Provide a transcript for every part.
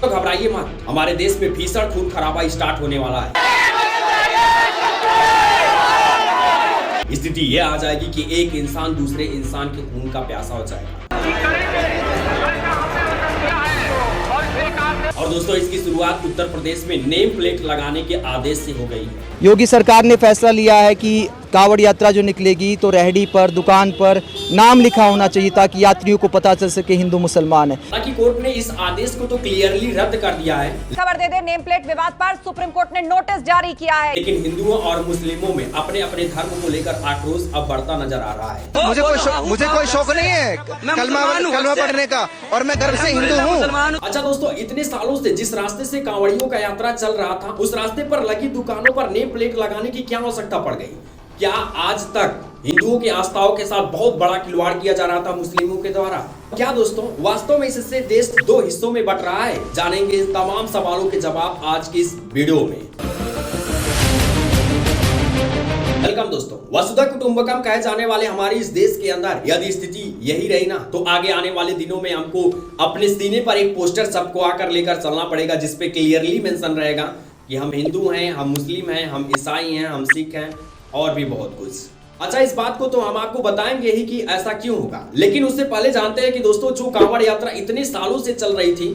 तो घबराइए मत, हमारे देश में भीषण खून खराबा स्टार्ट होने वाला है। स्थिति यह आ जाएगी कि एक इंसान दूसरे इंसान के खून का प्यासा हो जाएगा। और दोस्तों, इसकी शुरुआत उत्तर प्रदेश में नेम प्लेट लगाने के आदेश से हो गई है। योगी सरकार ने फैसला लिया है कि कांवड़ यात्रा जो निकलेगी तो रेहड़ी पर, दुकान पर नाम लिखा होना चाहिए ताकि यात्रियों को पता चल सके हिंदू मुसलमान है। हालांकि कोर्ट ने इस आदेश को तो क्लियरली रद्द कर दिया है। खबर दे दे, नेम प्लेट विवाद पर सुप्रीम कोर्ट ने नोटिस जारी किया है। लेकिन हिंदुओं और मुस्लिमों में अपने अपने धर्म को लेकर आक्रोश अब बढ़ता नजर आ रहा है। मुझे कोई शौक नहीं है कलमा पढ़ने का, और मैं गर्व से हिंदू हूँ। अच्छा दोस्तों, इतने सालों से जिस रास्ते से कांवड़ियों का यात्रा चल रहा था, उस रास्ते पर लगी दुकानों पर नेम प्लेट लगाने की क्या आवश्यकता पड़ गई? क्या आज तक हिंदुओं की आस्थाओं के साथ बहुत बड़ा खिलवाड़ किया जा रहा था मुस्लिमों के द्वारा? क्या दोस्तों, वास्तव में इससे देश दो हिस्सों में बंट रहा है? जानेंगे इस तमाम सवालों के जवाब आज की इस वीडियो में। वेलकम दोस्तों, वसुधा कुटुंबकम कहे जाने वाले हमारे इस देश के अंदर यदि स्थिति यही रही ना, तो आगे आने वाले दिनों में हमको अपने सीने पर एक पोस्टर सबको आकर लेकर चलना पड़ेगा, जिसपे क्लियरली मेंशन रहेगा कि हम हिंदू हैं, हम मुस्लिम हैं, हम ईसाई हैं, हम सिख हैं और भी बहुत कुछ। अच्छा, इस बात को तो हम आपको बताएंगे ही कि ऐसा क्यों होगा, लेकिन उससे पहले जानते हैं कि दोस्तों, जो कांवड़ यात्रा इतने सालों से चल रही थी,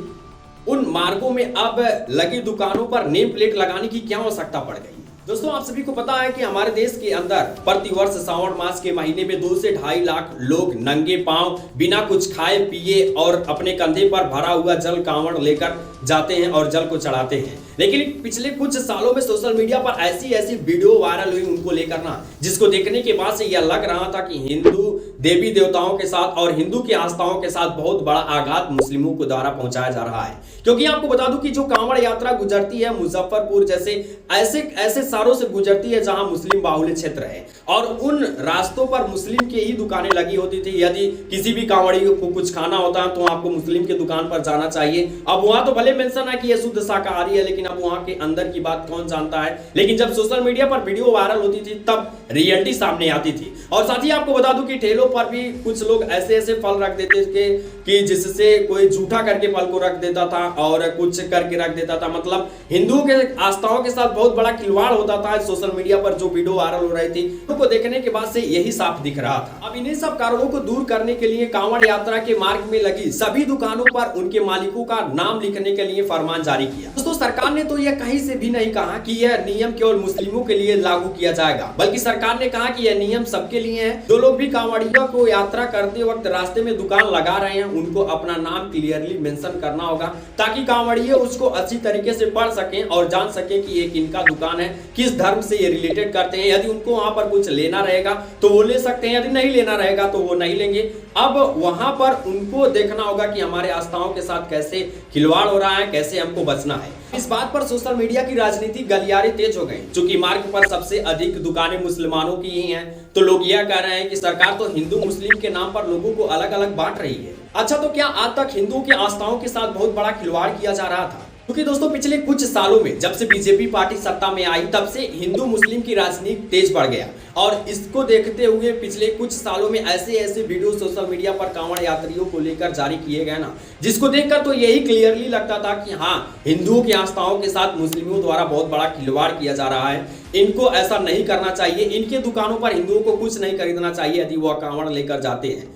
उन मार्गों में अब लगी दुकानों पर नेम प्लेट लगाने की क्या आवश्यकता पड़ गई। दोस्तों, आप सभी को पता है कि हमारे देश के अंदर प्रतिवर्ष श्रावण मास के महीने में 2 से 2.5 लाख लोग नंगे पांव बिना कुछ खाए पिए और अपने कंधे पर भरा हुआ जल कांवड़ लेकर जाते हैं और जल को चढ़ाते हैं। लेकिन पिछले कुछ सालों में सोशल मीडिया पर ऐसी वीडियो वायरल हुई उनको लेकर ना, जिसको देखने के बाद से यह लग रहा था कि हिंदू देवी देवताओं के साथ और हिंदू की आस्थाओं के साथ बहुत बड़ा आघात मुस्लिमों को द्वारा पहुंचाया जा रहा है। क्योंकि आपको बता दूं कि जो कांवड़ यात्रा गुजरती है मुजफ्फरपुर जैसे ऐसे शहरों से गुजरती है जहां मुस्लिम बाहुल्य क्षेत्र है, और उन रास्तों पर मुस्लिम की ही दुकानें लगी होती थी। यदि किसी भी कांवड़ी को कुछ खाना होता है तो आपको मुस्लिम की दुकान पर जाना चाहिए। अब वहां तो भले मेंशन है कि यह शुद्ध शाकाहारी है, लेकिन अब वहां के अंदर की बात कौन जानता है। लेकिन जब सोशल मीडिया पर वीडियो वायरल होती थी तब रियलिटी सामने आती थी। और साथ ही आपको बता दूं कि ठेलों पर भी कुछ लोग ऐसे फल रख देते थे कि जिससे कोई झूठा करके फल को रख देता था और कुछ करके रख देता था। मतलब हिंदुओं के आस्थाओं के साथ बहुत बड़ा खिलवाड़ होता था। सोशल मीडिया पर जो वीडियो वायरल हो रही थी उनको देखने के बाद से यही साफ दिख रहा था। अब इन्हीं सब कारणों को दूर करने के लिए कांवड़ यात्रा के मार्ग में लगी सभी दुकानों पर उनके मालिकों का नाम लिखने के लिए फरमान जारी किया। दोस्तों, सरकार ने तो यह कहीं से भी नहीं कहा कि यह नियम केवल मुस्लिमों के लिए लागू किया जाएगा, बल्कि सरकार ने कहा कि यह नियम सबके लिए है। जो लोग भी कांवड़ियों को यात्रा करते वक्त रास्ते में दुकान लगा रहे हैं, उनको अपना नाम क्लियरली मेंशन करना होगा, ताकि कांवड़ियों उसको अच्छी तरीके से पढ़ सकें और जान सकें कि ये किनका दुकान है, किस धर्म से ये रिलेटेड करते हैं। यदि उनको वहां पर कुछ लेना रहेगा तो वो ले सकते हैं, यदि नहीं लेना रहेगा तो वो नहीं लेंगे। अब वहां पर उनको देखना होगा कि हमारे आस्थाओं के साथ कैसे खिलवाड़ हो रहा है, कैसे हमको बचना है। इस बात पर सोशल मीडिया की राजनीति गलियारे तेज हो गई। चूंकि मार्ग पर सबसे अधिक दुकानें मुसलमानों की ही हैं, तो लोग यह कह रहे हैं कि सरकार तो हिंदू मुस्लिम के नाम पर लोगों को अलग अलग बांट रही है। अच्छा, तो क्या आज तक हिंदुओं की आस्थाओं के साथ बहुत बड़ा खिलवाड़ किया जा रहा था? क्योंकि दोस्तों, पिछले कुछ सालों में जब से बीजेपी पार्टी सत्ता में आई, तब से हिंदू मुस्लिम की राजनीति तेज बढ़ गया। और इसको देखते हुए पिछले कुछ सालों में ऐसे वीडियो सोशल मीडिया पर कांवड़ यात्रियों को लेकर जारी किए गए ना, जिसको देखकर तो यही क्लियरली लगता था कि हाँ, हिंदुओं की आस्थाओं के साथ मुस्लिमों द्वारा बहुत बड़ा खिलवाड़ किया जा रहा है। इनको ऐसा नहीं करना चाहिए, इनके दुकानों पर हिंदुओं को कुछ नहीं खरीदना चाहिए यदि वह कांवड़ लेकर जाते हैं।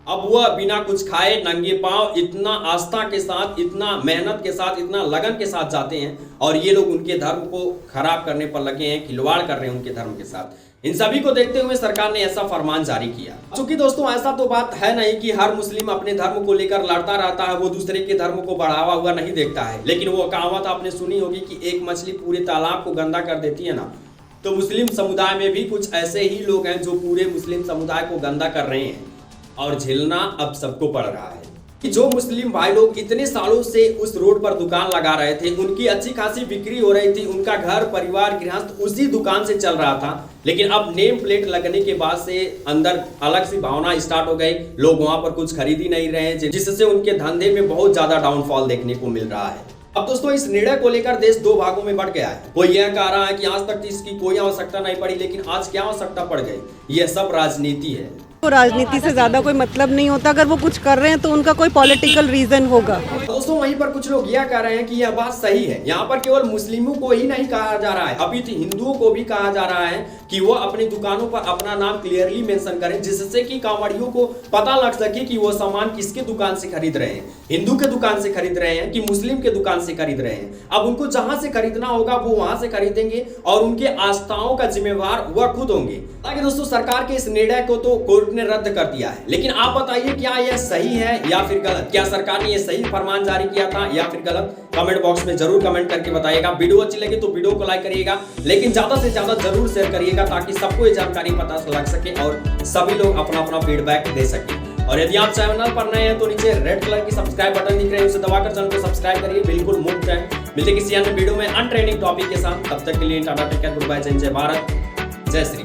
अब वह बिना कुछ खाए नंगे पांव इतना आस्था के साथ, इतना मेहनत के साथ, इतना लगन के साथ जाते हैं, और ये लोग उनके धर्म को खराब करने पर लगे हैं, खिलवाड़ कर रहे हैं उनके धर्म के साथ। इन सभी को देखते हुए सरकार ने ऐसा फरमान जारी किया। क्योंकि दोस्तों, ऐसा तो बात है नहीं कि हर मुस्लिम अपने धर्म को लेकर लड़ता रहता है, वो दूसरे के धर्म को बढ़ावा हुआ नहीं देखता है। लेकिन वो कहावत आपने सुनी होगी कि एक मछली पूरे तालाब को गंदा कर देती है ना, तो मुस्लिम समुदाय में भी कुछ ऐसे ही लोग हैं जो पूरे मुस्लिम समुदाय को गंदा कर रहे हैं, और झेलना अब सबको पड़ रहा है। कि जो मुस्लिम भाई लोग इतने सालों से उस रोड पर दुकान लगा रहे थे, उनकी अच्छी खासी बिक्री हो रही थी, उनका घर परिवार गृहस्थ उसी दुकान से चल रहा था। लेकिन अब नेम प्लेट लगने के बाद से अंदर अलग सी भावना स्टार्ट हो गई। लोग वहां पर कुछ खरीद ही नहीं रहे हैं, जिससे उनके धंधे में बहुत ज्यादा डाउनफॉल देखने को मिल रहा है। अब दोस्तों, इस निर्णय को लेकर देश दो भागों में बढ़ गया है। कोई यह कह रहा है कि आज तक इसकी कोई आवश्यकता नहीं पड़ी, लेकिन आज क्या आवश्यकता पड़ गई, यह सब राजनीति है। को राजनीति से ज़्यादा कोई मतलब नहीं होता। अगर वो कुछ कर रहे हैं तो उनका कोई पॉलिटिकल रीज़न होगा। दोस्तों वहीं पर कुछ लोग यह कह रहे हैं कि यह बात सही है। यहाँ पर केवल मुस्लिमों को ही नहीं कहा जा रहा है, अभी तो हिंदुओं को भी कहा जा रहा है कि वो अपनी दुकानों पर अपना नाम क्लियरली मेंशन करें, जिससे कि कांवड़ियों को पता लग सके कि वो सामान किसके दुकान से खरीद रहे हैं, हिंदू के दुकान से खरीद रहे हैं कि मुस्लिम के दुकान से खरीद रहे हैं। अब उनको जहां से खरीदना होगा वो वहां से खरीदेंगे और उनके आस्थाओं का जिम्मेवार वह खुद होंगे। ताकि दोस्तों सरकार के इस निर्णय को तो कोर्ट ने रद्द कर दिया है, लेकिन आप बताइए क्या यह सही है या फिर गलत? क्या सरकार ने यह सही फरमान जारी किया था या फिर गलत? कमेंट बॉक्स में जरूर कमेंट करके बताइएगा। वीडियो अच्छी लगे तो वीडियो को लाइक करिएगा, लेकिन ज्यादा से ज्यादा जरूर शेयर करिएगा ताकि सबको ये जानकारी पता लग सके और सभी लोग अपना अपना फीडबैक दे सके। और यदि आप चैनल पर नए हैं तो नीचे रेड कलर की सब्सक्राइब बटन दिख रहे हैं, उसे दबाकर चैनल को सब्सक्राइब करिए, बिल्कुल मुफ्त है। मिलते किसी अन्य वीडियो में अनट्रेंडिंग टॉपिक के साथ, तब तक के लिए tata take care, goodbye, जय भारत, जय श्री।